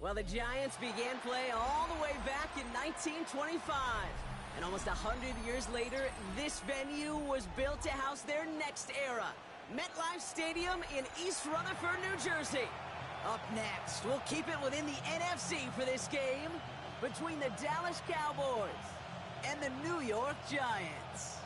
Well, the Giants began play all the way back in 1925. And almost 100 years later, this venue was built to house their next era. MetLife Stadium in East Rutherford, New Jersey. Up next, we'll keep it within the NFC for this game between the Dallas Cowboys and the New York Giants.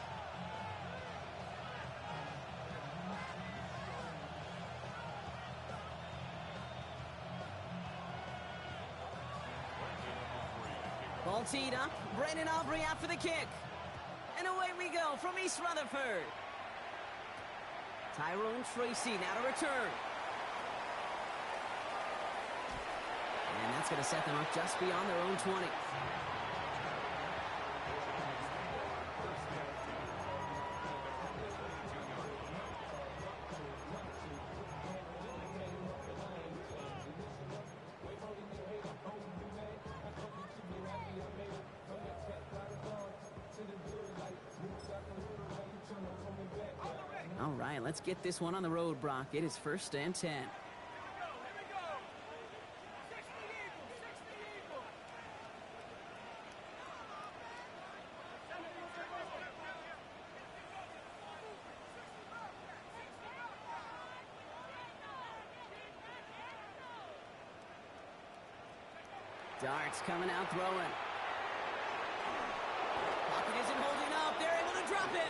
Ball teed up. Brandon Aubrey out for the kick. And away we go from East Rutherford. Tyrone Tracy now to return. And that's going to set them up just beyond their own 20. All right, let's get this one on the road, Brock. It is 1st and 10. Darts coming out throwing. Pocket isn't holding up. They're able to drop it.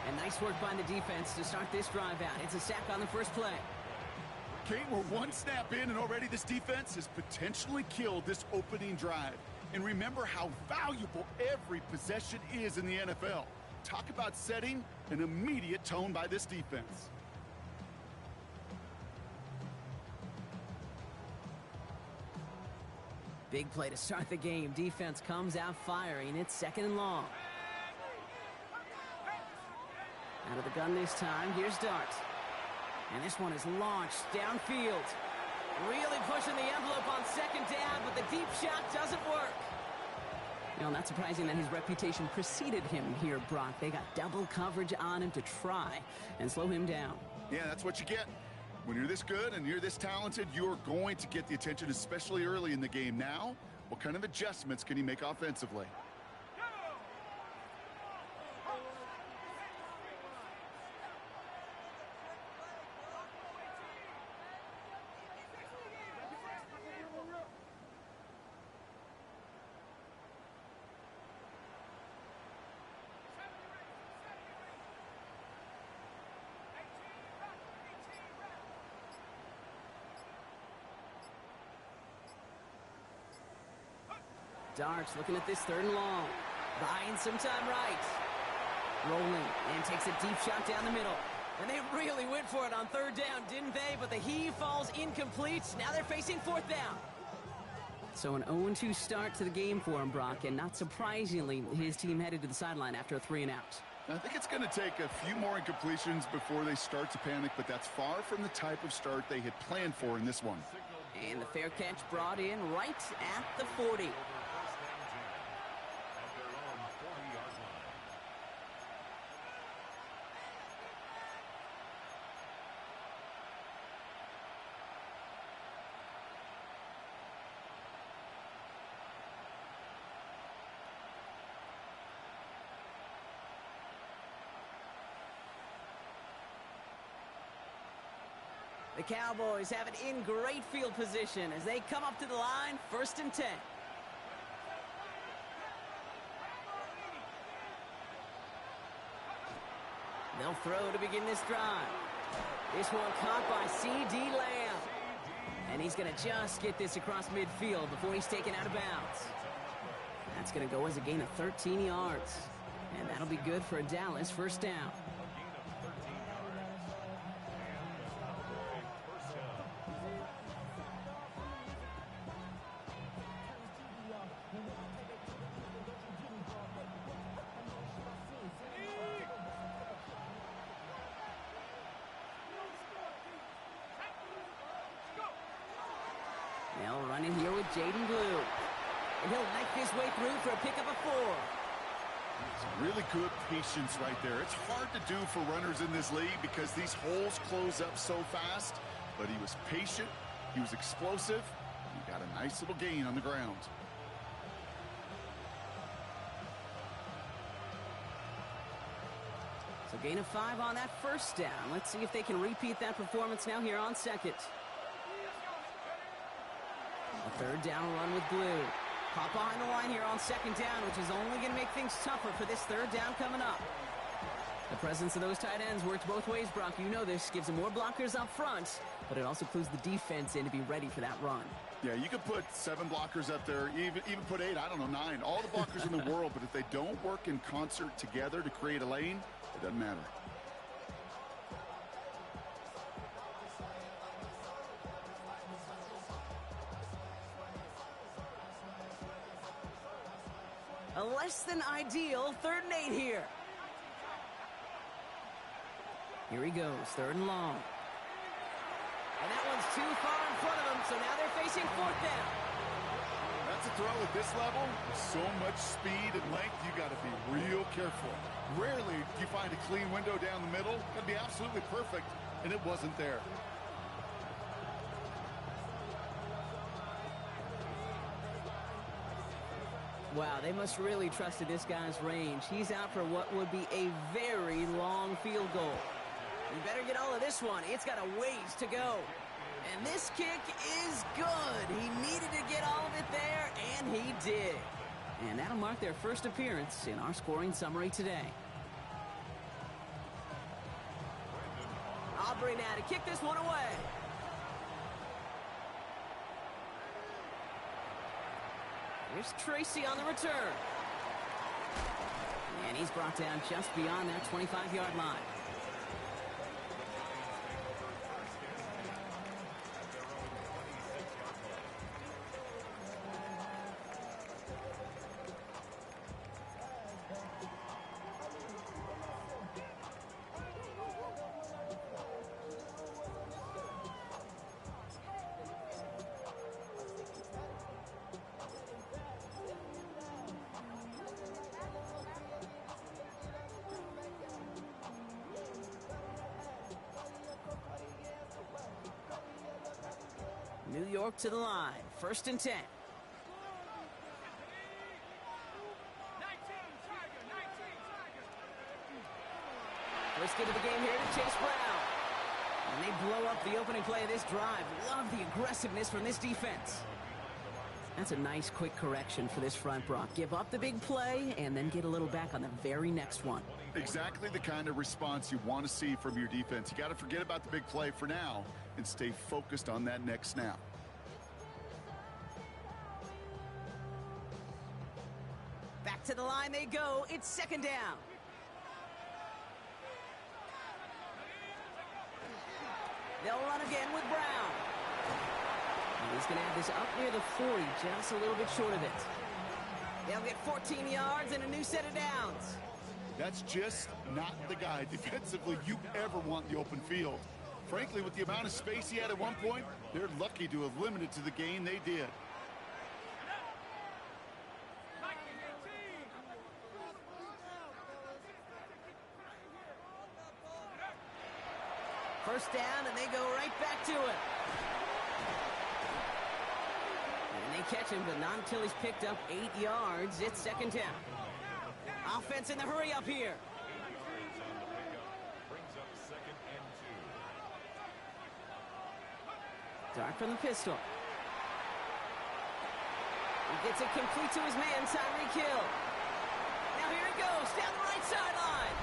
And nice work by the defense to start this drive out. It's a sack on the first play. Kate, we're one snap in, and already this defense has potentially killed this opening drive. And remember how valuable every possession is in the NFL. Talk about setting an immediate tone by this defense. Big play to start the game. Defense comes out firing. It's 2nd and long. Out of the gun this time. Here's Dart. And this one is launched downfield. Really pushing the envelope on 2nd down, but the deep shot doesn't work. You know, not surprising that his reputation preceded him here, Brock. They got double coverage on him to try and slow him down. Yeah, that's what you get. When you're this good and you're this talented, you're going to get the attention, especially early in the game. Now, what kind of adjustments can he make offensively? Darts looking at this 3rd and long. Buying some time right. Rolling and takes a deep shot down the middle. And they really went for it on 3rd down, didn't they? But the heave falls incomplete. Now they're facing 4th down. So an 0-2 start to the game for him, Brock. And not surprisingly, his team headed to the sideline after a 3-and-out. I think it's going to take a few more incompletions before they start to panic, but that's far from the type of start they had planned for in this one. And the fair catch brought in right at the 40. The Cowboys have it in great field position as they come up to the line, 1st and 10. They'll throw to begin this drive. This one caught by C.D. Lamb. And he's going to just get this across midfield before he's taken out of bounds. That's going to go as a gain of 13 yards. And that'll be good for a Dallas 1st down. They'll run in here with Jaden Blue. And he'll knife his way through for a pickup of 4. Some really good patience right there. It's hard to do for runners in this league because these holes close up so fast. But he was patient. He was explosive. You Got a nice little gain on the ground. So gain of 5 on that first down. Let's see if they can repeat that performance now here on second. A third down run with blue. Pop behind the line here on second down, which is only going to make things tougher for this third down coming up. The presence of those tight ends works both ways, Brock. You know this. Gives them more blockers up front, but it also clues the defense in to be ready for that run. Yeah, you could put 7 blockers up there, even put 8, I don't know, 9. All the blockers in the world, but if they don't work in concert together to create a lane, it doesn't matter. A less than ideal 3rd and 8 here. Here he goes, 3rd and long. And that one's too far in front of him, so now they're facing 4th down. That's a throw at this level. With so much speed and length, you got to be real careful. Rarely do you find a clean window down the middle. That'd be absolutely perfect, and it wasn't there. Wow, they must really trusted this guy's range. He's out for what would be a very long field goal. You better get all of this one. It's got a ways to go. And this kick is good. He needed to get all of it there, and he did. And that'll mark their first appearance in our scoring summary today. Aubrey now to kick this one away. Here's Tracy on the return. And he's brought down just beyond that 25-yard line. New York to the line. 1st and 10. First get of the game here to Chase Brown. And they blow up the opening play of this drive. Love the aggressiveness from this defense. That's a nice quick correction for this front, Brock. Give up the big play and then get a little back on the very next one. Exactly the kind of response you want to see from your defense. You got to forget about the big play for now and stay focused on that next snap. Back to the line they go. It's 2nd down. They'll run again with Brown. And he's going to have this up near the 40, just a little bit short of it. They'll get 14 yards and a new set of downs. That's just not the guy defensively you ever want in the open field. Frankly, with the amount of space he had at one point, they're lucky to have limited to the gain they did. First down, and they go right back to it. And they catch him, but not until he's picked up 8 yards. It's 2nd down. Offense in the hurry up here. Dart from the pistol. He gets it complete to his man, Tyreek Hill. Now here he goes, down the right sideline.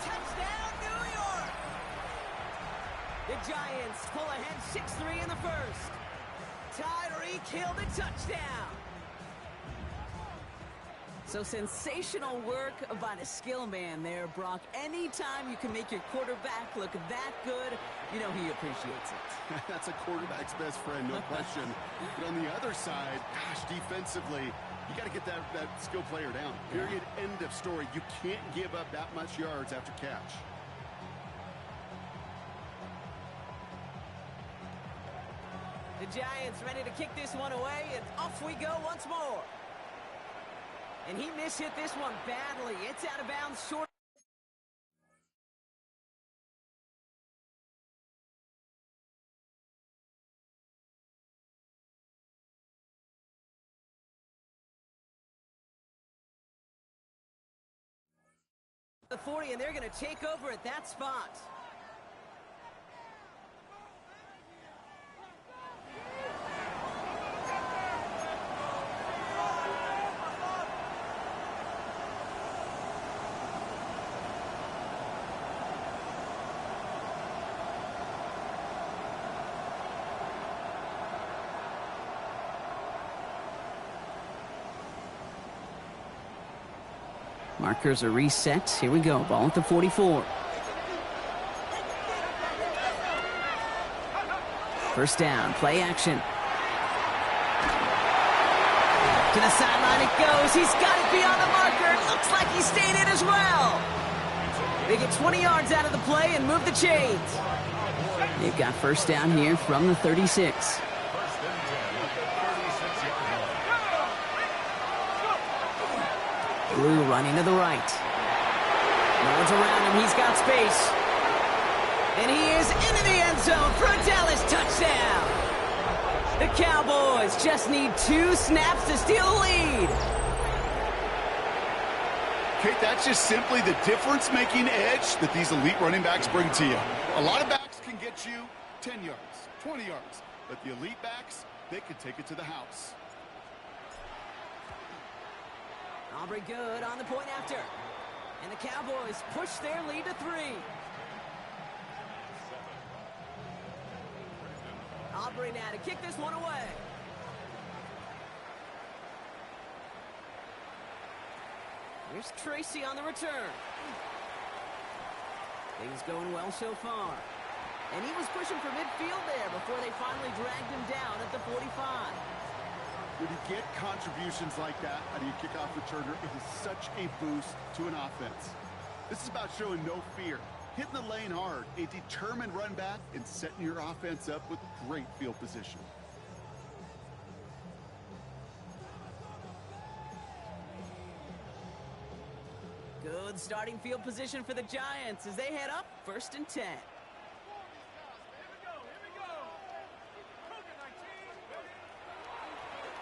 Touchdown, New York! The Giants pull ahead 6-3 in the first. Tyreek Hill the touchdown. So sensational work by the skill man there, Brock. Anytime you can make your quarterback look that good, you know he appreciates it. That's a quarterback's best friend, no question. But on the other side, gosh, defensively, you got to get that skill player down. Period, end of story. You can't give up that much yards after catch. The Giants ready to kick this one away, and off we go once more. And he mishit this one badly. It's out of bounds short. the 40, and they're going to take over at that spot. Markers are reset. Here we go. Ball at the 44. First down. Play action. To the sideline it goes. He's got it beyond the marker. Looks like he stayed in as well. They get 20 yards out of the play and move the chains. They've got first down here from the 36. Blue running to the right. No one's around him. He's got space. And he is into the end zone for a Dallas touchdown. The Cowboys just need 2 snaps to steal the lead. Kate, that's just simply the difference-making edge that these elite running backs bring to you. A lot of backs can get you 10 yards, 20 yards. But the elite backs, they can take it to the house. Aubrey good on the point after. And the Cowboys push their lead to 3. Aubrey now to kick this one away. Here's Tracy on the return. Things going well so far. And he was pushing for midfield there before they finally dragged him down at the 45. When you get contributions like that out of your kickoff returner, it is such a boost to an offense. This is about showing no fear, hitting the lane hard, a determined run back, and setting your offense up with great field position. Good starting field position for the Giants as they head up 1st and 10.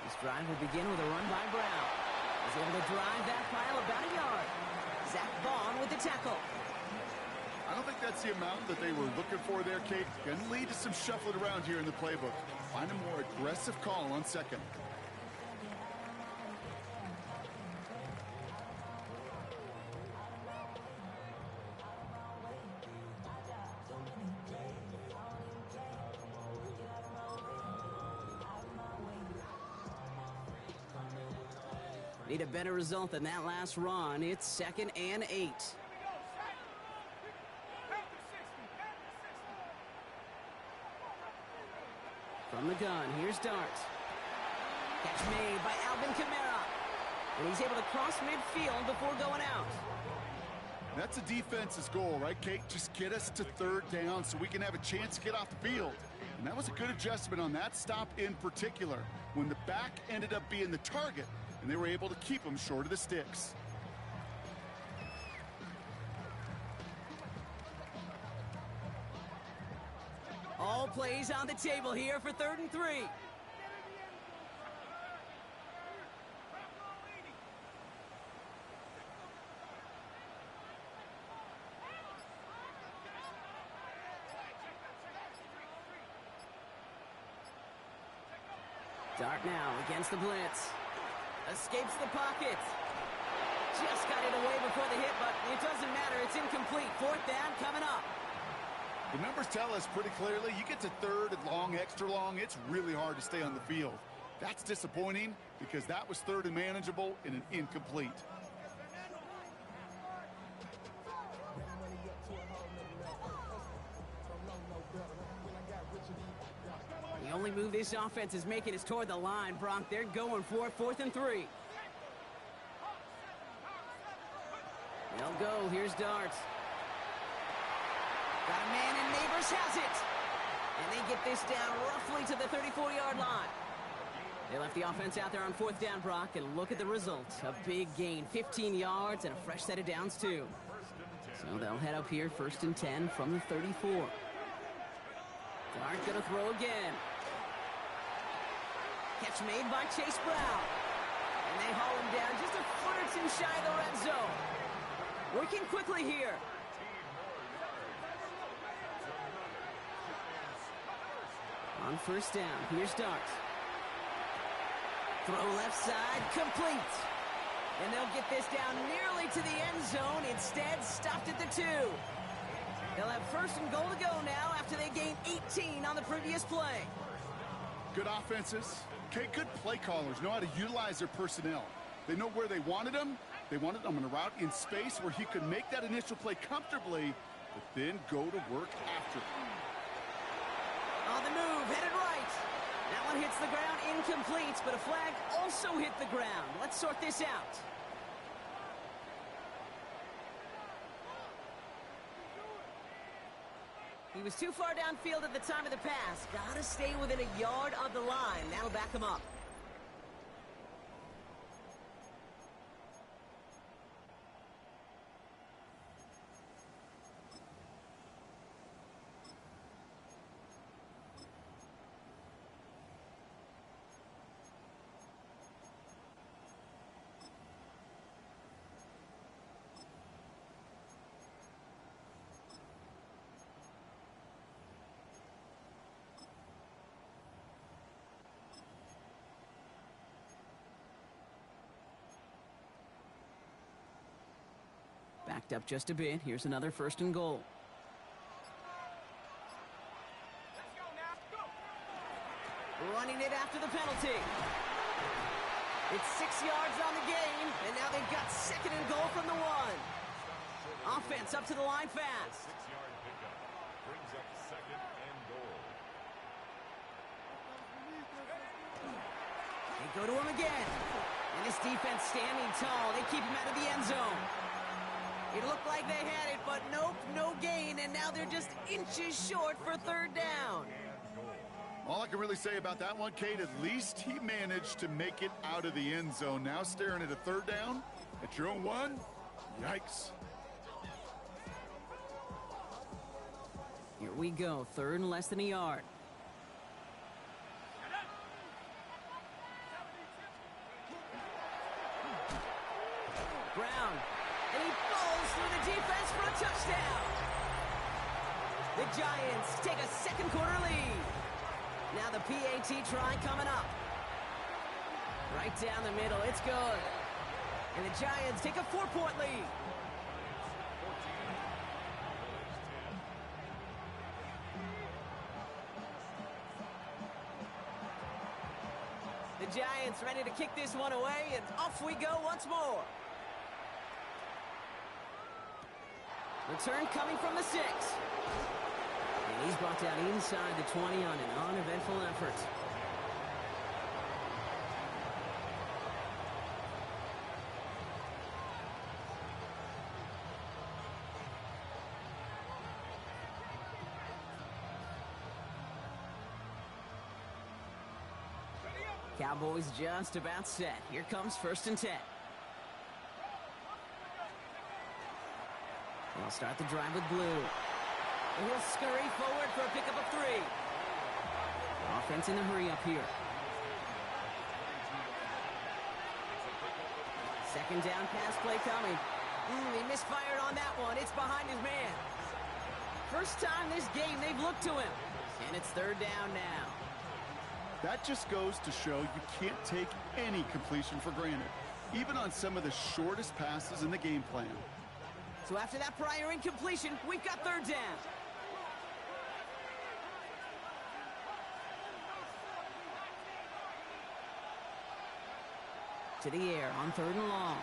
This drive will begin with a run by Brown. He's able to drive that pile about a yard. Zach Vaughn with the tackle. I don't think that's the amount that they were looking for there, Kate. Going to lead to some shuffling around here in the playbook. Find a more aggressive call on 2nd. Need a better result than that last run. It's 2nd and 8. From the gun, here's Dart. Catch made by Alvin Kamara. And he's able to cross midfield before going out. That's a defense's goal, right, Kate? Just get us to 3rd down so we can have a chance to get off the field. And that was a good adjustment on that stop in particular, when the back ended up being the target, and they were able to keep him short of the sticks. All plays on the table here for 3rd and 3. Dart now against the blitz. Escapes the pocket. Just got it away before the hit, but it doesn't matter. It's incomplete. 4th down coming up. The numbers tell us pretty clearly, you get to 3rd and long, extra long, it's really hard to stay on the field. That's disappointing because that was 3rd and manageable and an incomplete. The only move this offense is making is toward the line, Brock. They're going for 4th and 3. They'll go. Here's Dart. Got a man, and Neighbors has it. And they get this down roughly to the 34-yard line. They left the offense out there on 4th down, Brock, and look at the result. A big gain, 15 yards, and a fresh set of downs, too. So they'll head up here, 1st and 10 from the 34. Dart going to throw again. Catch made by Chase Brown. And they haul him down just a foot or two shy of the red zone. Working quickly here. On first down, here's Dart. Throw left side, complete. And they'll get this down nearly to the end zone. Instead, stopped at the 2. They'll have first and goal to go now after they gained 18 on the previous play. Good offenses. Okay, good play callers know how to utilize their personnel. They know where they wanted them. They wanted them on a route in space where he could make that initial play comfortably, but then go to work after. On the move, headed right. That one hits the ground, incomplete, but a flag also hit the ground. Let's sort this out. He was too far downfield at the time of the pass. Gotta stay within a yard of the line. That'll back him up. Backed up just a bit. Here's another first and goal. Running it after the penalty. It's 6 yards on the game, and now they've got second and goal from the 1. Offense up to the line fast. 6-yard pickup brings up second and goal. They go to him again. And this defense standing tall. They keep him out of the end zone. It looked like they had it, but nope, no gain, and now they're just inches short for third down. All I can really say about that one, Kate, at least he managed to make it out of the end zone. Now staring at a third down at your own 1. Yikes. Here we go, third and less than a yard. Brown. And he falls through the defense for a touchdown. The Giants take a second quarter lead. Now the PAT try coming up. Right down the middle, it's good. And the Giants take a 4-point lead. The Giants ready to kick this one away, and off we go once more. Return coming from the 6. And he's brought down inside the 20 on an uneventful effort. Cowboys just about set. Here comes first and 10. They'll start the drive with blue. And he'll scurry forward for a pickup of 3. Offense in the hurry up here. Second down pass play coming. He misfired on that one. It's behind his man. First time this game they've looked to him. And it's third down now. That just goes to show you can't take any completion for granted, even on some of the shortest passes in the game plan. So after that prior incompletion, we've got third down. To the air on third and long.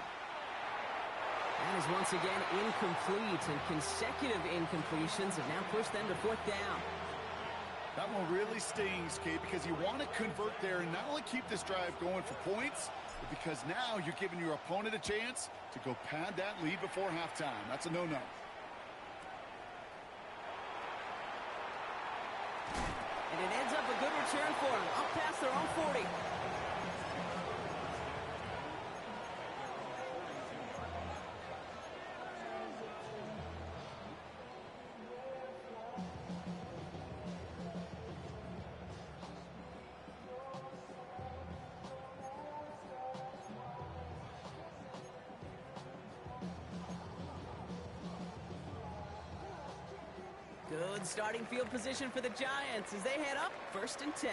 That is once again incomplete, and consecutive incompletions have now pushed them to fourth down. That one really stings, Kate, because you want to convert there and not only keep this drive going for points, but because now you're giving your opponent a chance to go pad that lead before halftime. That's a no-no. And it ends up a good return for them, up past their own 40. Good starting field position for the Giants as they head up 1st and 10.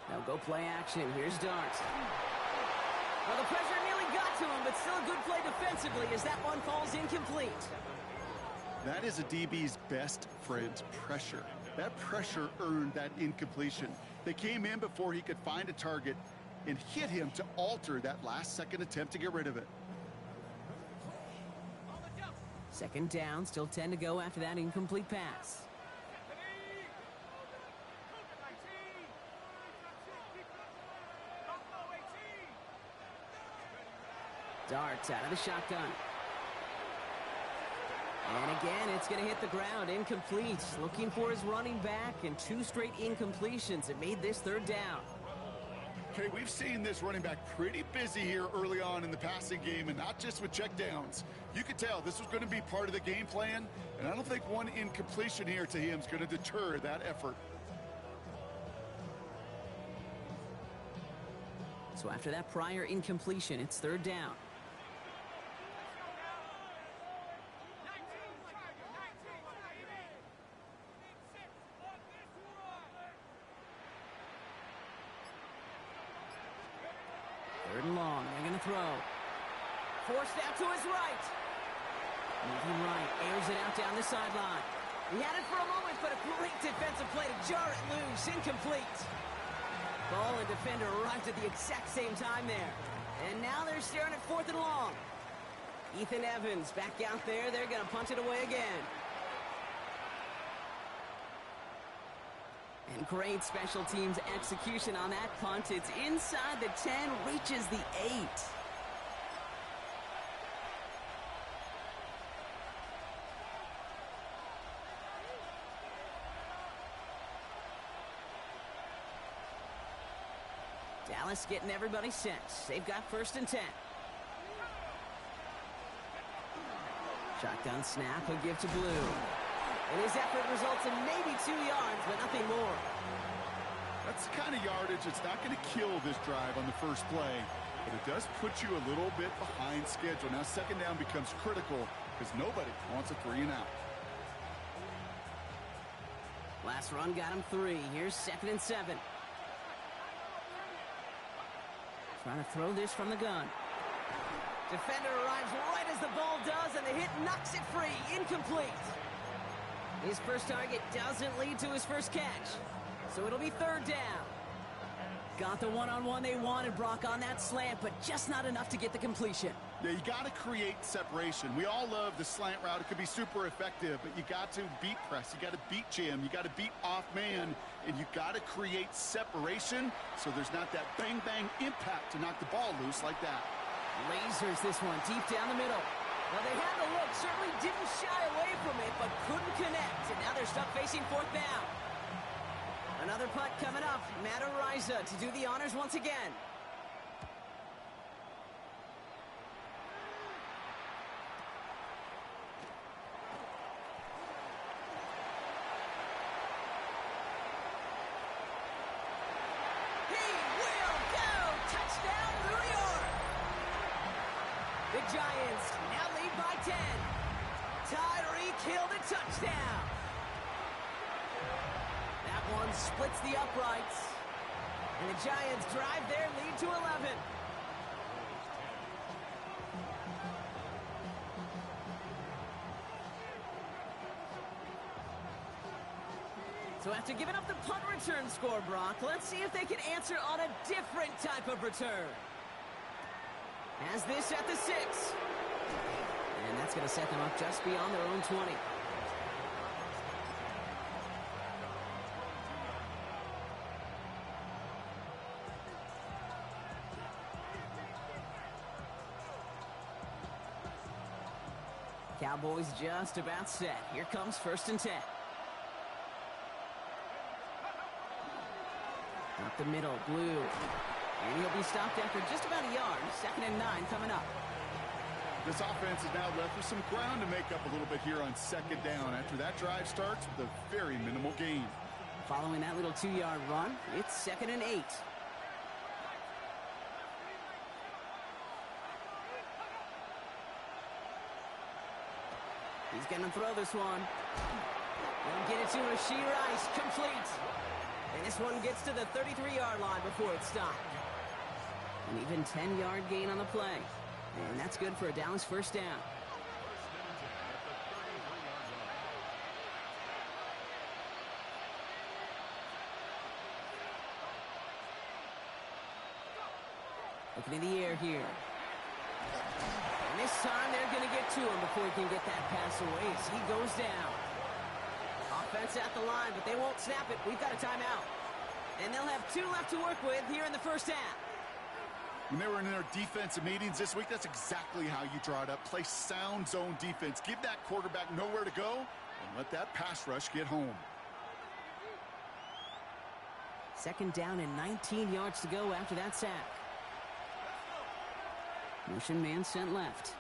Now go play action. Here's Dart. Well, the pressure nearly got to him, but still a good play defensively as that one falls incomplete. That is a DB's best friend, pressure. That pressure earned that incompletion. They came in before he could find a target and hit him to alter that last-second attempt to get rid of it. 2nd down, still 10 to go after that incomplete pass. Darts out of the shotgun. And again, it's going to hit the ground, incomplete. Looking for his running back, and 2 straight incompletions. It made this 3rd down. Okay, we've seen this running back pretty busy here early on in the passing game, and not just with checkdowns. You could tell this was going to be part of the game plan, and I don't think one incompletion here to him is going to deter that effort. So after that prior incompletion, it's 3rd down. Third and long, they're going to throw. Forced out to his right. Moving right, airs it out down the sideline. He had it for a moment, but a great defensive play to jar it loose, incomplete. Ball and defender arrived at the exact same time there. And now they're staring at 4th and long. Ethan Evans back out there. They're going to punt it away again. And great special teams execution on that punt. It's inside the 10, reaches the 8. Dallas getting everybody set. They've got 1st and 10. Shotgun snap, he'll give to Blue. And his effort results in maybe 2 yards, but nothing more. That's the kind of yardage that's not going to kill this drive on the first play, but it does put you a little bit behind schedule. Now 2nd down becomes critical because nobody wants a 3 and out. Last run got him 3. Here's 2nd and 7. Trying to throw this from the gun. Defender arrives right as the ball does, and the hit knocks it free. Incomplete. His first target doesn't lead to his first catch, so it'll be 3rd down. Got the one-on-one they wanted, Brock, on that slant, but just not enough to get the completion. Yeah, you got to create separation. We all love the slant route. It could be super effective, but you got to beat press. You got to beat jam. You got to beat off man, and you got to create separation so there's not that bang-bang impact to knock the ball loose like that. Lasers this one deep down the middle. Well, they had the look, certainly didn't shy away from it, but couldn't connect, and now they're stuck facing 4th down. Another punt coming up. Matt Ariza to do the honors once again. He will go! Touchdown, New York! The Giants now lead by 10. Tyreek Hill the touchdown. That one splits the uprights. And the Giants drive their lead to 11. So after giving up the punt return score, Brock, let's see if they can answer on a different type of return. Has this at the 6. And that's going to set them up just beyond their own 20. Cowboys just about set. Here comes 1st and 10. Up the middle, Blue. And he'll be stopped after just about a yard. 2nd and 9 coming up. This offense is now left with some ground to make up a little bit here on second down after that drive starts with a very minimal gain. Following that little 2-yard run, it's 2nd and 8. He's going to throw this one. He'll get it to Rashee Rice, complete. And this one gets to the 33-yard line before it's stopped. An even 10-yard gain on the play. And that's good for a Dallas first down. Looking in the air here. And this time they're going to get to him before he can get that pass away as he goes down. Offense at the line, but they won't snap it. We've got a timeout. And they'll have 2 left to work with here in the first half. When they were in their defensive meetings this week, that's exactly how you draw it up. Play sound zone defense. Give that quarterback nowhere to go and let that pass rush get home. 2nd down and 19 yards to go after that sack. Motion man sent left.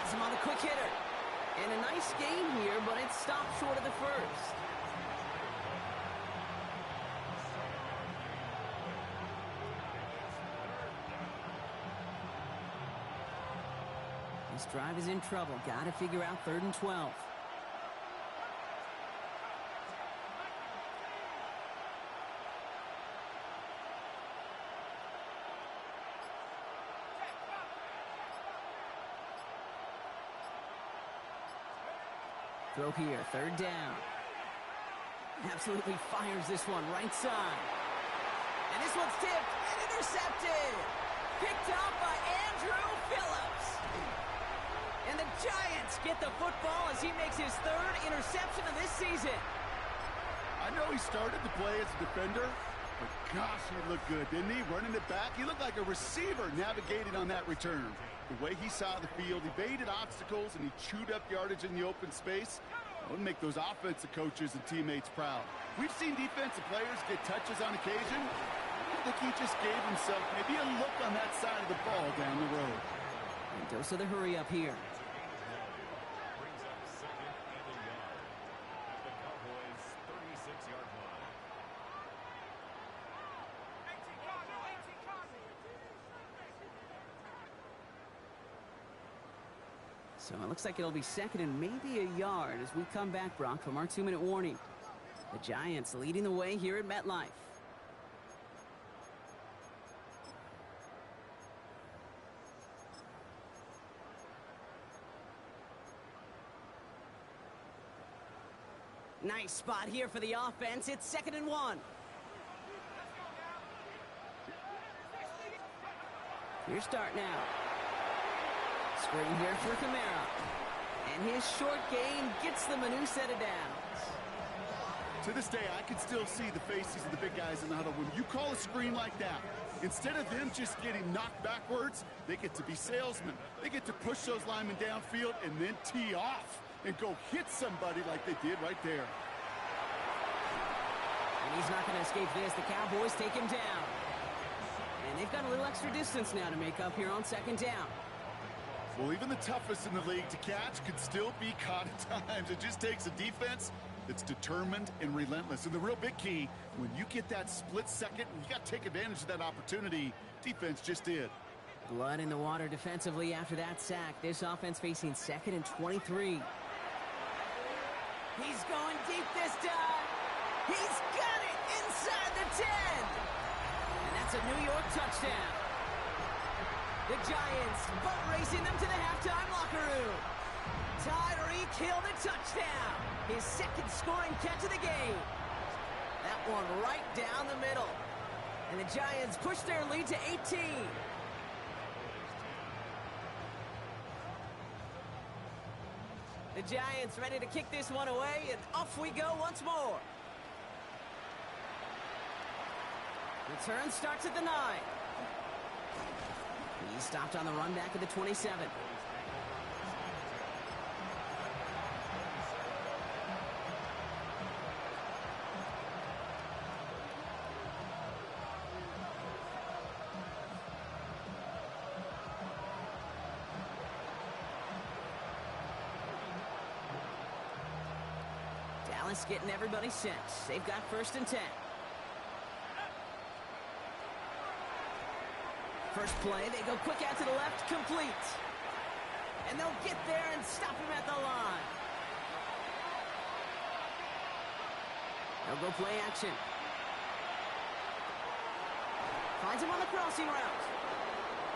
Has him on the quick hitter. And a nice game here, but it stopped short of the first. This drive is in trouble. Got to figure out 3rd and 12. Throw here, 3rd down. Absolutely fires this one right side. And this one's tipped and intercepted. Picked up by Andrew Phillips. And the Giants get the football as he makes his 3rd interception of this season. I know he started to play as a defender, but gosh, he looked good, didn't he? Running it back, he looked like a receiver navigating on that return. The way he saw the field, evaded obstacles, and he chewed up yardage in the open space. That would make those offensive coaches and teammates proud. We've seen defensive players get touches on occasion. I think he just gave himself maybe a look on that side of the ball down the road. And goes to the hurry up here. Brings up 2nd and a yard at the Cowboys' 36-yard line. So it looks like it'll be 2nd and maybe a yard as we come back, Brock, from our 2-minute warning. The Giants leading the way here at MetLife. Nice spot here for the offense. It's 2nd and 1. Your start now. Screen here for Kamara. And his short gain gets them a new set of downs. To this day, I can still see the faces of the big guys in the huddle. When you call a screen like that, instead of them just getting knocked backwards, they get to be salesmen. They get to push those linemen downfield and then tee off and go hit somebody like they did right there. And he's not going to escape this. The Cowboys take him down. And they've got a little extra distance now to make up here on 2nd down. Well, even the toughest in the league to catch could still be caught at times. It just takes a defense that's determined and relentless. And the real big key, when you get that split second, you got to take advantage of that opportunity. Defense just did. Blood in the water defensively after that sack. This offense facing 2nd and 23. He's going deep this time. He's got it inside the 10. And that's a New York touchdown. The Giants boat racing them to the halftime locker room. Tyreek Hill the touchdown. His 2nd scoring catch of the game. That one right down the middle. And the Giants push their lead to 18. The Giants ready to kick this one away, and off we go once more. Return starts at the 9. He's stopped on the run back at the 27. Dallas getting everybody set. They've got 1st and 10. First play, they go quick out to the left, complete. And they'll get there and stop him at the line. They'll go play action. Finds him on the crossing route.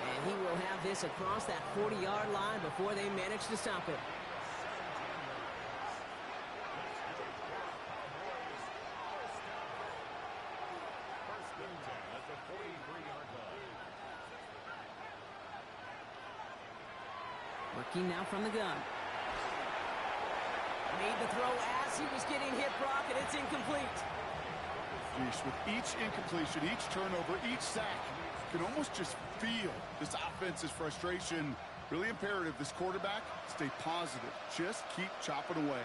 And he will have this across that 40-yard line before they manage to stop him. Working now from the gun. Made the throw as he was getting hit, Brock, and it's incomplete. With each incompletion, each turnover, each sack, you can almost just feel this offense's frustration. Really imperative this quarterback stay positive. Just keep chopping away.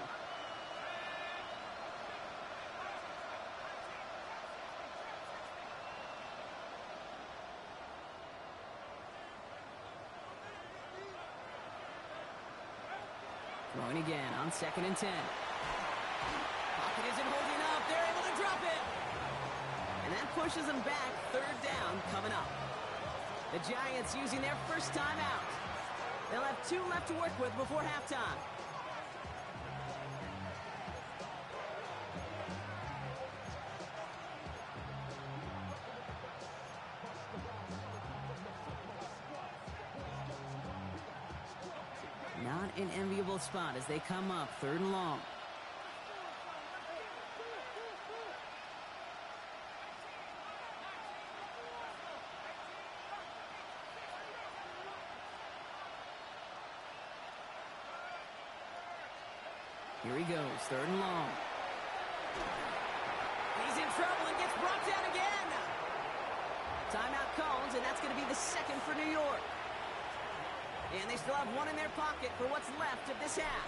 Throwing again on 2nd and 10. Pocket isn't holding up. They're able to drop it. And that pushes them back. 3rd down coming up. The Giants using their first time out. They'll have 2 left to work with before halftime. Not an enviable spot as they come up 3rd and long. Here he goes, 3rd and long. He's in trouble and gets brought down again. Timeout called, and that's going to be the 2nd for New York. And they still have 1 in their pocket for what's left of this half.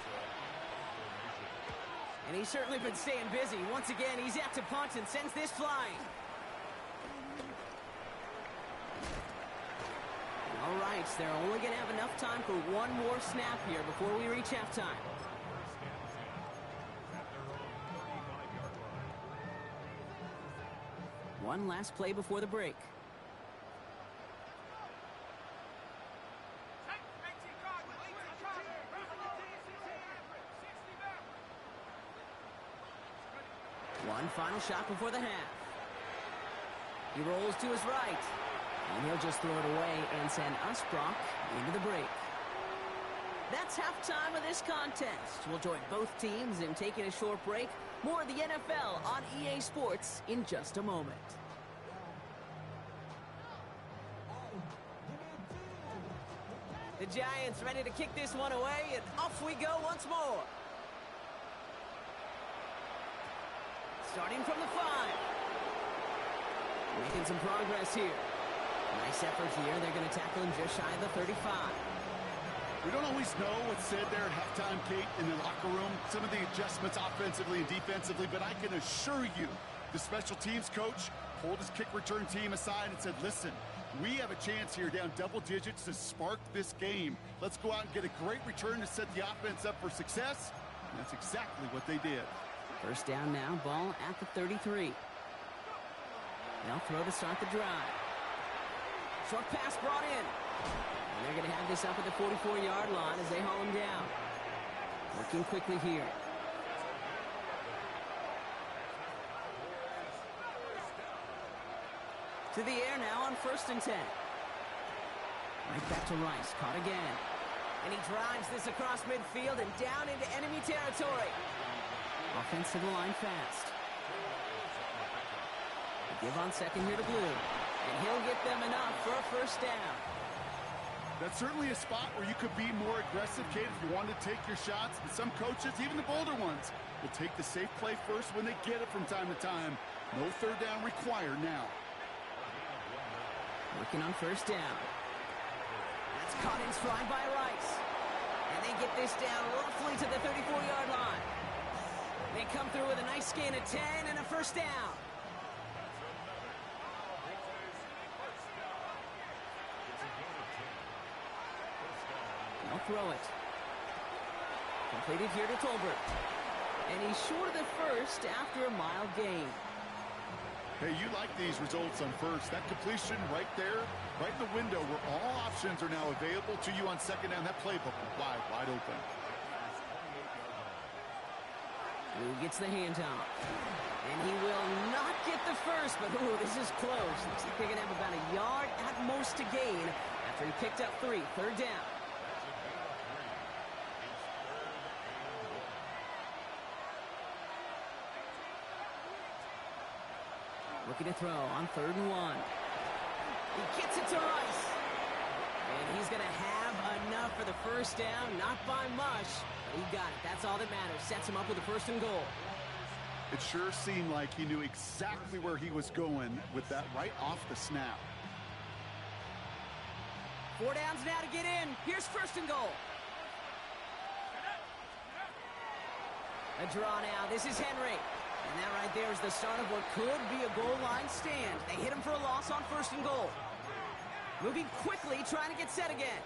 And he's certainly been staying busy. Once again, he's out to punt and sends this flying. All right, so they're only going to have enough time for 1 more snap here before we reach halftime. One last play before the break. One final shot before the half. He rolls to his right. And he'll just throw it away and send us, Brock, into the break. That's halftime of this contest. We'll join both teams in taking a short break. More of the NFL on EA Sports in just a moment. The Giants ready to kick this one away, and off we go once more. Starting from the 5. Making some progress here. Nice effort here. They're going to tackle him just shy of the 35. We don't always know what's said there at halftime, Kate, in the locker room. Some of the adjustments offensively and defensively, but I can assure you the special teams coach pulled his kick return team aside and said, listen, we have a chance here down double digits to spark this game. Let's go out and get a great return to set the offense up for success. And that's exactly what they did. 1st down now, ball at the 33. They'll throw to start the drive. Short pass brought in. And they're going to have this up at the 44-yard line as they haul him down. Working quickly here. To the air now on 1st and 10. Right back to Rice, caught again. And he drives this across midfield and down into enemy territory. Offense to the line fast. They give on 2nd here to Blue. And he'll get them enough for a 1st down. That's certainly a spot where you could be more aggressive, Kate, if you wanted to take your shots. But some coaches, even the bolder ones, will take the safe play first when they get it from time to time. No 3rd down required now. Working on 1st down. That's caught in stride by Rice. And they get this down roughly to the 34-yard line. They come through with a nice gain of 10 and a 1st down. They'll throw it. Completed here to Tolbert. And he's short of the first after a mile gain. Hey, you like these results on first. That completion right there, right in the window where all options are now available to you on second down. That playbook wide open. Blue gets the handoff. And he will not get the first, but ooh, this is close. Looks like they're going to have about a yard at most to gain after he picked up 3. Third down. Looking to throw on 3rd and 1. He gets it to Rice. And he's going to have enough for the first down. Not by much, but he got it. That's all that matters. Sets him up with a 1st and goal. It sure seemed like he knew exactly where he was going with that right off the snap. 4 downs now to get in. Here's 1st and goal. A draw now. This is Henry. And that right there is the start of what could be a goal line stand. They hit him for a loss on 1st and goal. Moving quickly, trying to get set again.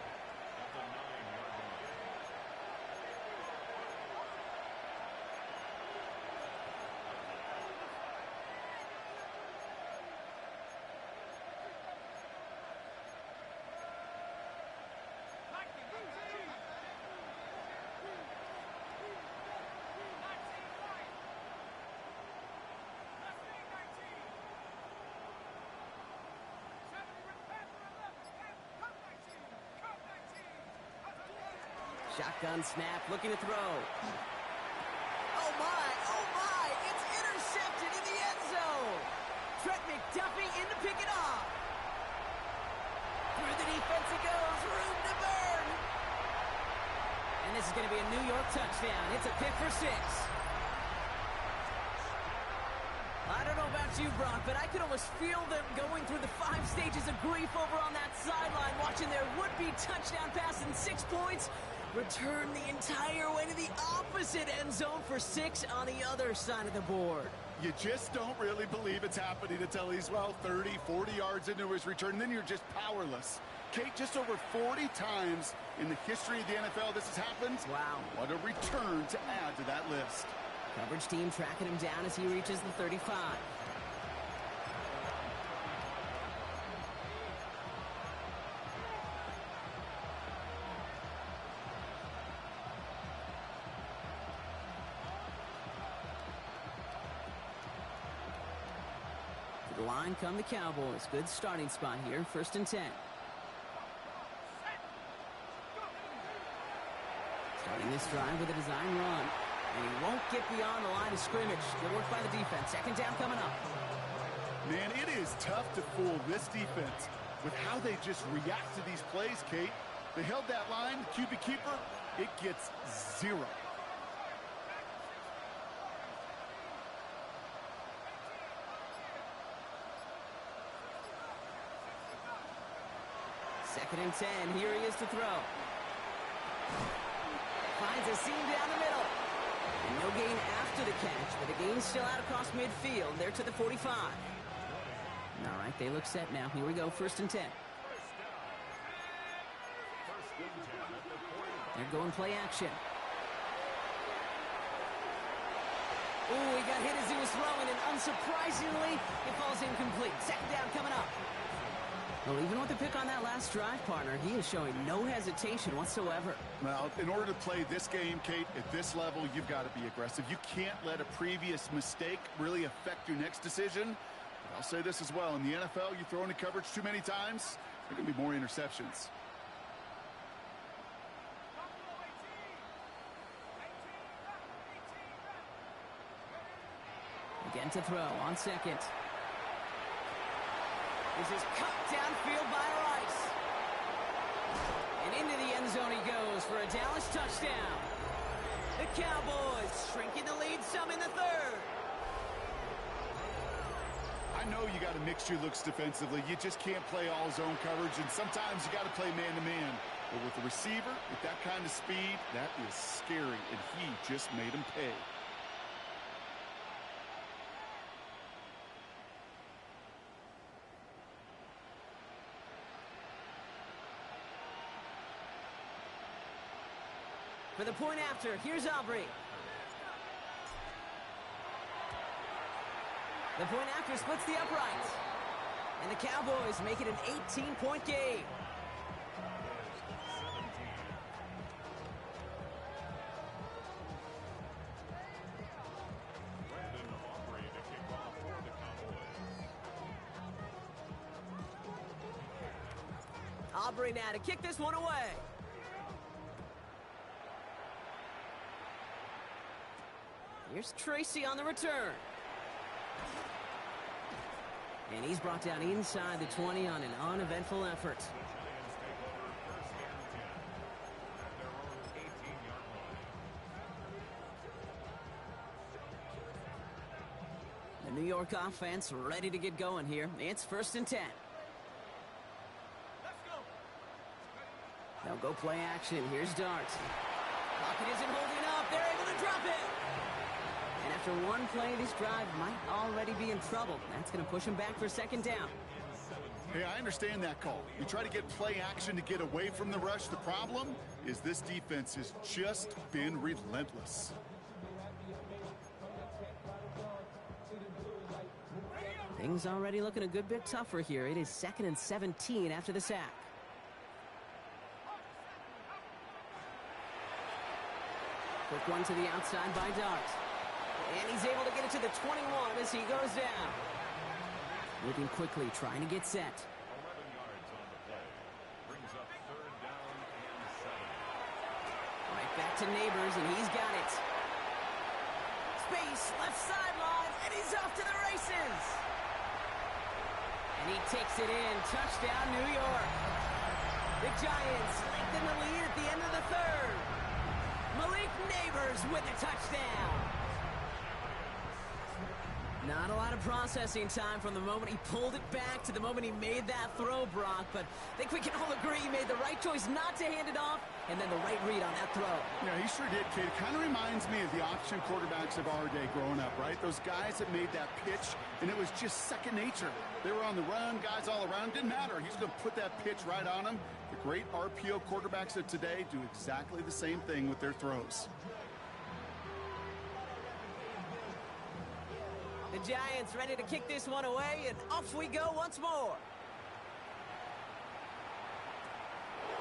Shotgun snap, looking to throw. Oh my, it's intercepted in the end zone. Trent McDuffie in to pick it off. Through the defense it goes, room to burn. And this is going to be a New York touchdown. It's a pick for 6. I don't know about you, Brock, but I could almost feel them going through the 5 stages of grief over on that sideline, watching their would-be touchdown pass in 6 points return the entire way to the opposite end zone for 6 on the other side of the board. You just don't really believe it's happening until he's, 30, 40 yards into his return, and then you're just powerless. Kate, just over 40 times in the history of the NFL this has happened. Wow. What a return to add to that list. Coverage team tracking him down as he reaches the 35. To the line come the Cowboys. Good starting spot here. 1st and 10. Starting this drive with a design run. And he won't get beyond the line of scrimmage. Good work by the defense. 2nd down coming up. Man, it is tough to fool this defense with how they just react to these plays, Kate. They held that line, the QB keeper, it gets 0. Second and 10. Here he is to throw. Finds a seam down the middle. And no gain after the catch, but the gain still out across midfield. They're to the 45. All right, they look set now. Here we go, 1st and 10. They're going play action. Ooh, he got hit as he was throwing, and unsurprisingly, it falls incomplete. 2nd down coming up. Well, even with the pick on that last drive, partner, he is showing no hesitation whatsoever. Well, in order to play this game, Kate, at this level, you've got to be aggressive. You can't let a previous mistake really affect your next decision. But I'll say this as well. In the NFL, you throw into coverage too many times, there are going to be more interceptions. Again to throw on 2nd. This is cut downfield by Rice. And into the end zone he goes for a Dallas touchdown. The Cowboys shrinking the lead some in the 3rd. I know you got to mix your looks defensively. You just can't play all zone coverage, and sometimes you got to play man-to-man. But with the receiver, with that kind of speed, that is scary, and he just made him pay. For the point after, here's Aubrey. The point after splits the uprights. And the Cowboys make it an 18-point game. Aubrey now to kick this one away. Here's Tracy on the return. And he's brought down inside the 20 on an uneventful effort. The New York offense ready to get going here. It's 1st and 10. They'll go play action. Here's Dart. Pocket isn't holding up. They're able to drop it. And after one play, this drive might already be in trouble. That's going to push him back for 2nd down. Hey, I understand that call. You try to get play action to get away from the rush. The problem is this defense has just been relentless. Things already looking a good bit tougher here. It is 2nd and 17 after the sack. Quick one to the outside by Dart. And he's able to get it to the 21 as he goes down. Moving quickly, trying to get set. 11 yards on the play. Brings up 3rd down and 7. Right back to Neighbors, and he's got it. Space, left sideline, and he's off to the races. And he takes it in. Touchdown, New York. The Giants lengthen the lead at the end of the 3rd. Malik Neighbors with a touchdown. Not a lot of processing time from the moment he pulled it back to the moment he made that throw, Brock. But I think we can all agree he made the right choice not to hand it off, and then the right read on that throw. Yeah, he sure did, kid. It kind of reminds me of the option quarterbacks of our day growing up, right? Those guys that made that pitch, and it was just second nature. They were on the run, guys all around. Didn't matter. He's going to put that pitch right on them. The great RPO quarterbacks of today do exactly the same thing with their throws. The Giants ready to kick this one away, and off we go once more.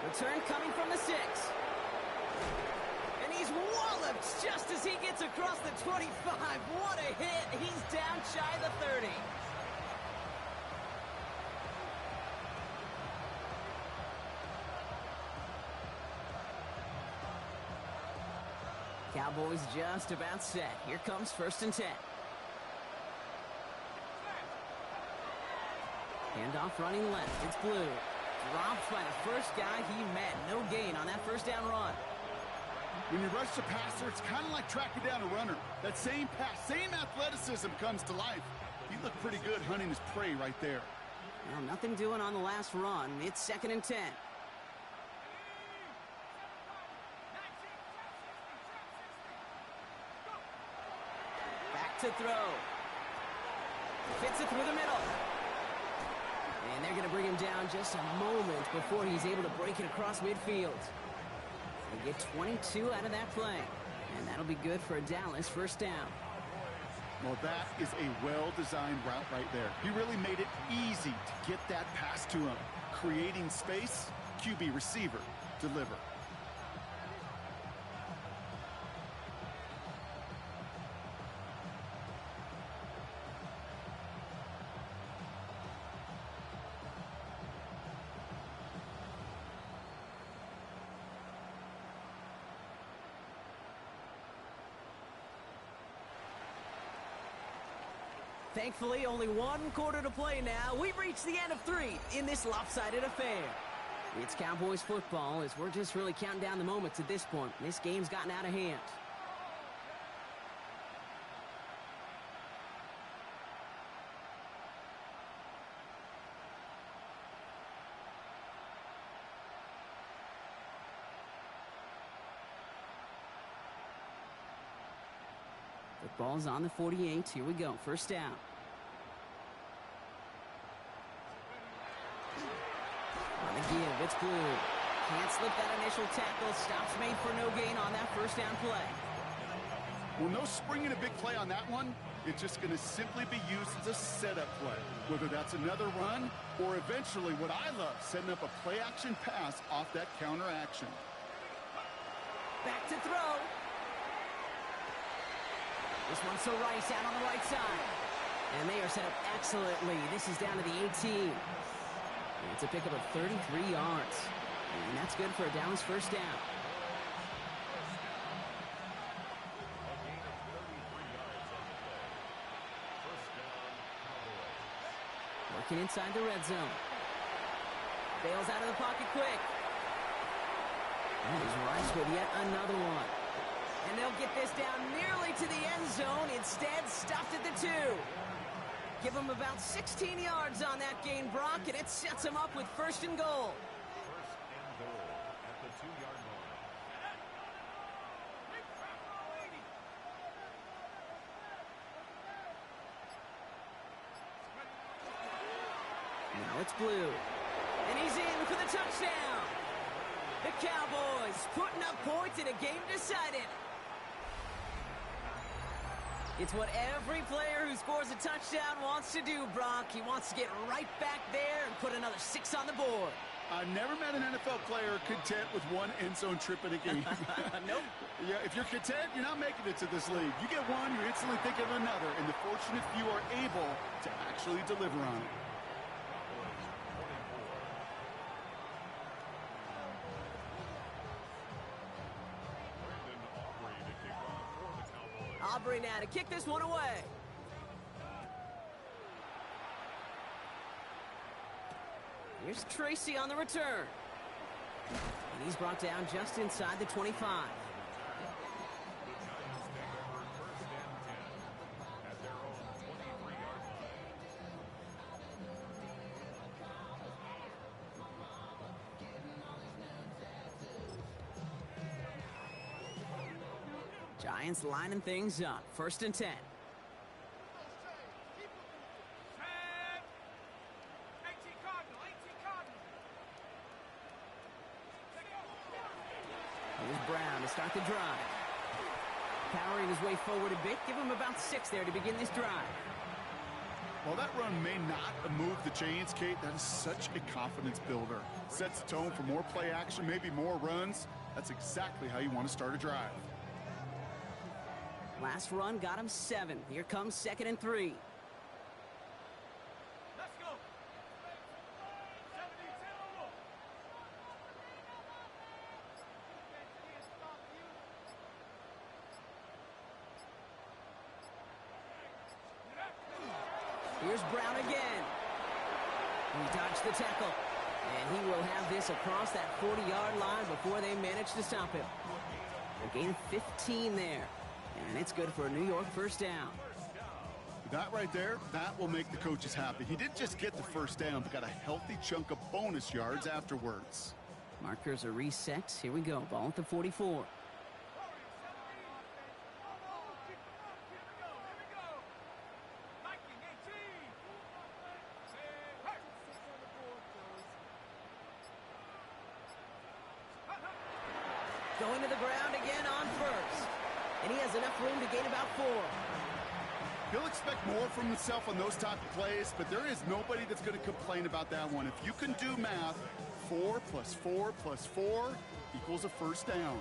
Return coming from the 6. And he's walloped just as he gets across the 25. What a hit. He's down shy of the 30. Cowboys just about set. Here comes 1st and 10. Handoff running left. It's Blue. Dropped by the first guy he met. No gain on that 1st down run. When you rush the passer, it's kind of like tracking down a runner. That same pass, same athleticism comes to life. He looked pretty good hunting his prey right there. Well, nothing doing on the last run. It's 2nd and 10. Back to throw. Fits it through the middle. And they're going to bring him down just a moment before he's able to break it across midfield. They get 22 out of that play. And that'll be good for a Dallas 1st down. Well, that is a well-designed route right there. He really made it easy to get that pass to him. Creating space, QB receiver, deliver. Thankfully, only one quarter to play now. We've reached the end of 3 in this lopsided affair. It's Cowboys football as we're just really counting down the moments at this point. This game's gotten out of hand. The ball's on the 48. Here we go. 1st down. On the give, it's Blue. Can't slip that initial tackle. Stops made for no gain on that 1st down play. Well, no springing a big play on that one. It's just going to simply be used as a setup play, whether that's another run or eventually what I love, setting up a play-action pass off that counter action. Back to throw. This one's to Rice out on the right side. And they are set up excellently. This is down to the 18. And it's a pickup of 33 yards. And that's good for a Dallas first down. Working inside the red zone. Bails out of the pocket quick. And he's Rice with yet another one. And they'll get this down nearly to the end zone. Instead, stopped at the 2. Give him about 16 yards on that gain, Brock, and it sets him up with first and goal. First and goal at the 2-yard line. Now it's Blue. And he's in for the touchdown. The Cowboys putting up points in a game decided. It's what every player who scores a touchdown wants to do, Brock. He wants to get right back there and put another 6 on the board. I've never met an NFL player content with one end zone trip in a game. Nope. Yeah, if you're content, you're not making it to this league. You get one, you instantly think of another, and the fortunate few are able to actually deliver on it. Aubrey now to kick this one away. Here's Tracy on the return. And he's brought down just inside the 25. Giants lining things up. First and 10. Here's Brown to start the drive. Powering his way forward a bit. Give him about 6 there to begin this drive. While that run may not move the chains, Kate, that is such a confidence builder. Sets the tone for more play action, maybe more runs. That's exactly how you want to start a drive. Last run got him 7. Here comes 2nd and 3. Let's go. Here's Brown again. He dodged the tackle. And he will have this across that 40-yard line before they manage to stop him. A gain of 15 there. And it's good for a New York first down. That right there, that will make the coaches happy. He didn't just get the first down, but got a healthy chunk of bonus yards afterwards. Markers are reset. Here we go. Ball at the 44. Going to the ground again on first. And he has enough room to gain about 4. He'll expect more from himself on those type of plays, but there is nobody that's going to complain about that one. If you can do math, 4 plus 4 plus 4 equals a first down.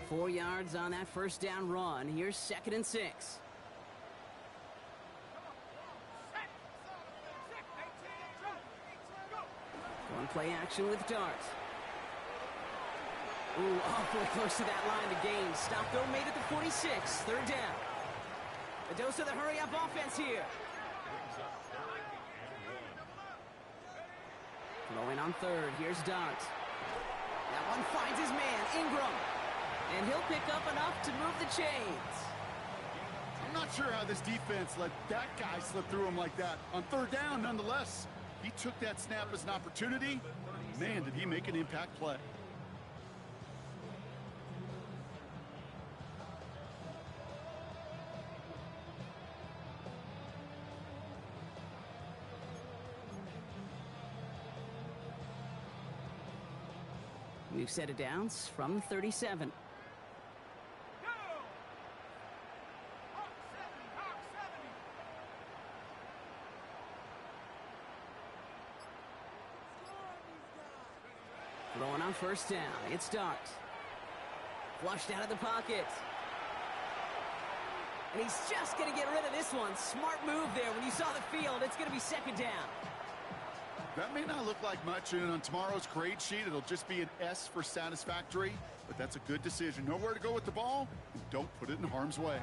Four yards on that first down run. Here's 2nd and 6. One play action with Dart. Ooh, awfully close to that line to gain. Stop though made at the 46. 3rd down. A dose of the hurry-up offense here. Throwing on 3rd. Here's Dart. That one finds his man, Ingram. And he'll pick up enough to move the chains. I'm not sure how this defense let that guy slip through him like that. On 3rd down, nonetheless, he took that snap as an opportunity. Man, did he make an impact play. We've set it down from 37. Throwing on first down. It starts. Flushed out of the pocket. And he's just going to get rid of this one. Smart move there. When you saw the field, it's going to be second down. That may not look like much, and on tomorrow's grade sheet, it'll just be an S for satisfactory, but that's a good decision. Know where to go with the ball, and don't put it in harm's way.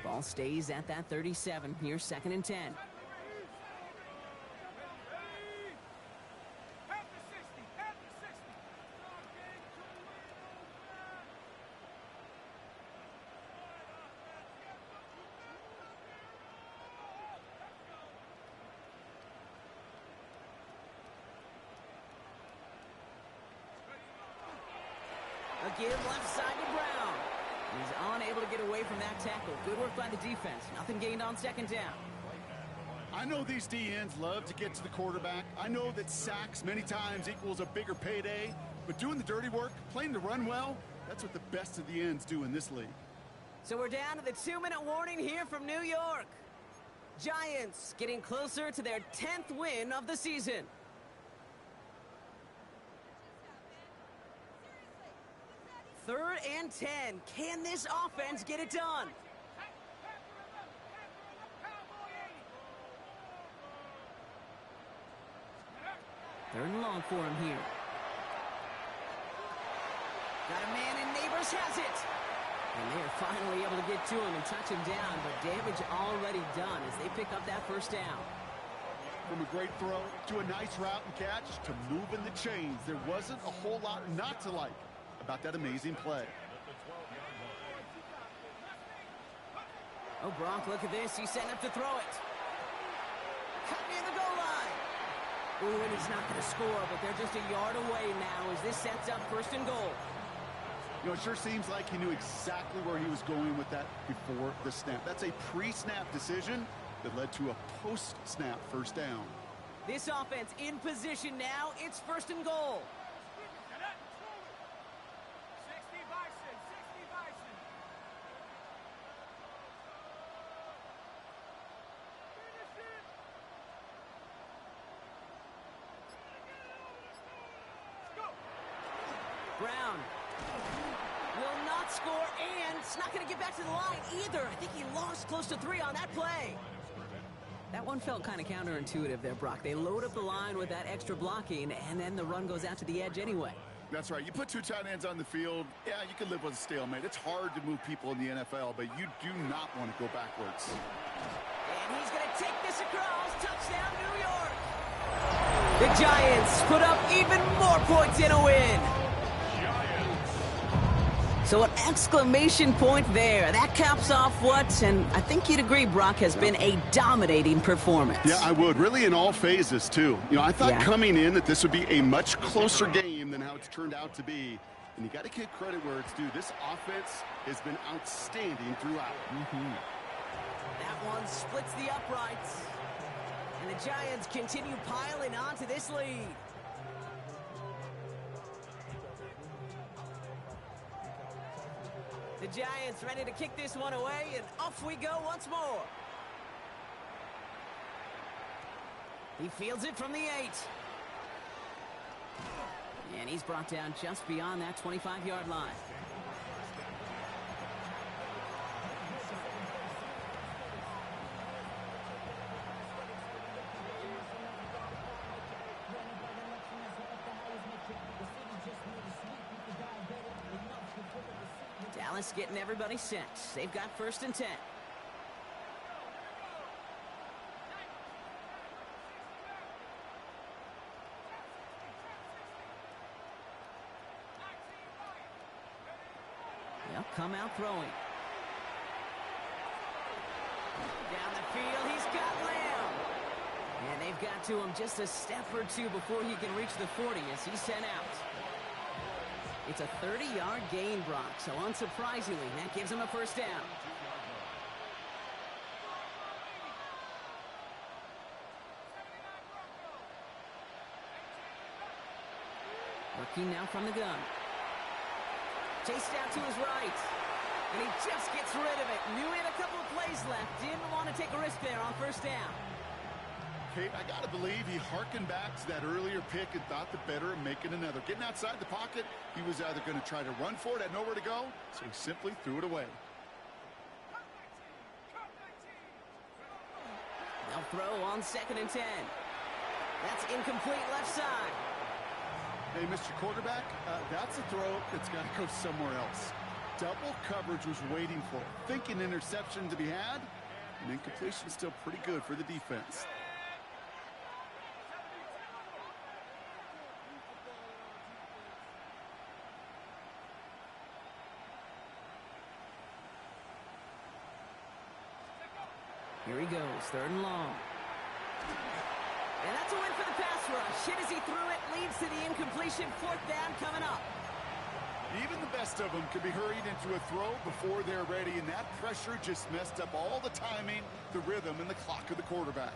Ball stays at that 37. Here's second and 10. Again, left side to Brown. He's unable to get away from that tackle. Good work by the defense. Nothing gained on second down. I know these D-ends love to get to the quarterback. I know that sacks many times equals a bigger payday, but doing the dirty work, playing the run well, that's what the best of the ends do in this league. So we're down to the 2-minute warning here from New York. Giants getting closer to their 10th win of the season. Third and 10. Can this offense get it done? Third and long for him here. Got a man and Neighbors has it. And they're finally able to get to him and touch him down, but damage already done as they pick up that first down. From a great throw to a nice route and catch to moving the chains, there wasn't a whole lot not to like about that amazing play. Oh, Brock, look at this. He's setting up to throw it. Cut near the goal line. Ooh, and he's not going to score, but they're just a yard away now as this sets up first and goal. You know, it sure seems like he knew exactly where he was going with that before the snap. That's a pre-snap decision that led to a post-snap first down. This offense in position now. It's first and goal. Brown will not score, and it's not going to get back to the line either. I think he lost close to 3 on that play. That one felt kind of counterintuitive there, Brock. They load up the line with that extra blocking, and then the run goes out to the edge anyway. That's right. You put 2 tight ends on the field, yeah, you can live with a stalemate. It's hard to move people in the NFL, but you do not want to go backwards. And he's going to take this across. Touchdown, New York. The Giants put up even more points in a win. So an exclamation point there. That caps off what, and I think you'd agree, Brock, has been a dominating performance. Yeah, I would. Really in all phases, too. You know, I thought coming in that this would be a much closer game than how it's turned out to be. And you got to give credit where it's due. This offense has been outstanding throughout. That one splits the uprights. And the Giants continue piling on to this lead. The Giants ready to kick this one away, and off we go once more. He fields it from the 8. And he's brought down just beyond that 25-yard line. Dallas getting everybody set. They've got first and 10. They'll come out throwing. Down the field, he's got Lamb. And they've got to him just a step or 2 before he can reach the 40 as he's sent out. It's a 30-yard gain, Brock, so unsurprisingly, that gives him a first down. Working now from the gun. Chased out to his right. And he just gets rid of it. Knew he had a couple of plays left. Didn't want to take a risk there on first down. Kate, I got to believe he harkened back to that earlier pick and thought the better of making another. Getting outside the pocket, he was either going to try to run for it, had nowhere to go, so he simply threw it away. They'll throw on 2nd and 10. That's incomplete left side. Hey, Mr. Quarterback, that's a throw that's got to go somewhere else. Double coverage was waiting for it. Thinking interception to be had, and incompletion still pretty good for the defense. Here he goes, 3rd and long. And that's a win for the pass rush. Hit as he threw it, leads to the incompletion. 4th down coming up. Even the best of them could be hurried into a throw before they're ready, and that pressure just messed up all the timing, the rhythm, and the clock of the quarterback.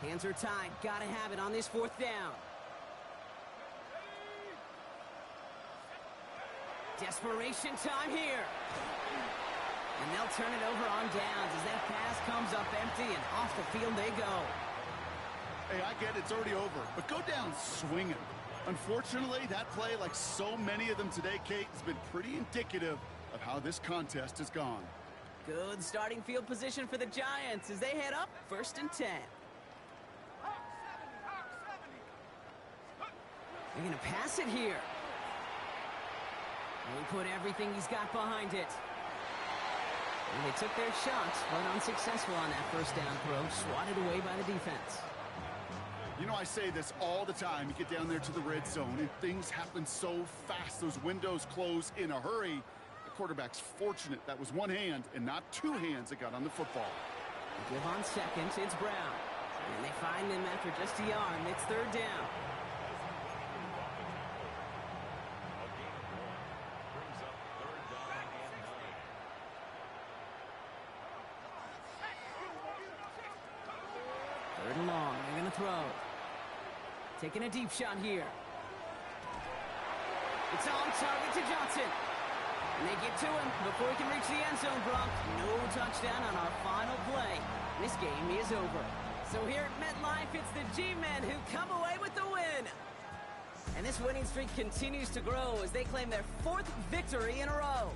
Hands are tied. Gotta have it on this 4th down. Desperation time here. And they'll turn it over on downs as that pass comes up empty, and off the field they go. Hey, I get it's already over, but go down swinging. Unfortunately, that play, like so many of them today, Kate, has been pretty indicative of how this contest has gone. Good starting field position for the Giants as they head up 1st and 10. They're going to pass it here. He put everything he's got behind it. And they took their shot, but unsuccessful on that 1st down throw, swatted away by the defense. You know, I say this all the time. You get down there to the red zone, and things happen so fast. Those windows close in a hurry. The quarterback's fortunate that was one hand and not two hands that got on the football. They give on 2nd, it's Brown. And they find him after just a yard, and it's 3rd down. Third and long, they're going to throw. Taking a deep shot here. It's on target to Johnson. And they get to him before he can reach the end zone, Bronk. No touchdown on our final play. This game is over. So here at MetLife, it's the G-Men who come away with the win. And this winning streak continues to grow as they claim their 4th victory in a row.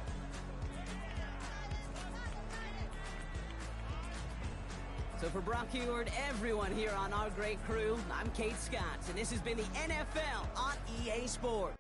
So for Brock Heward, everyone here on our great crew, I'm Kate Scott, and this has been the NFL on EA Sports.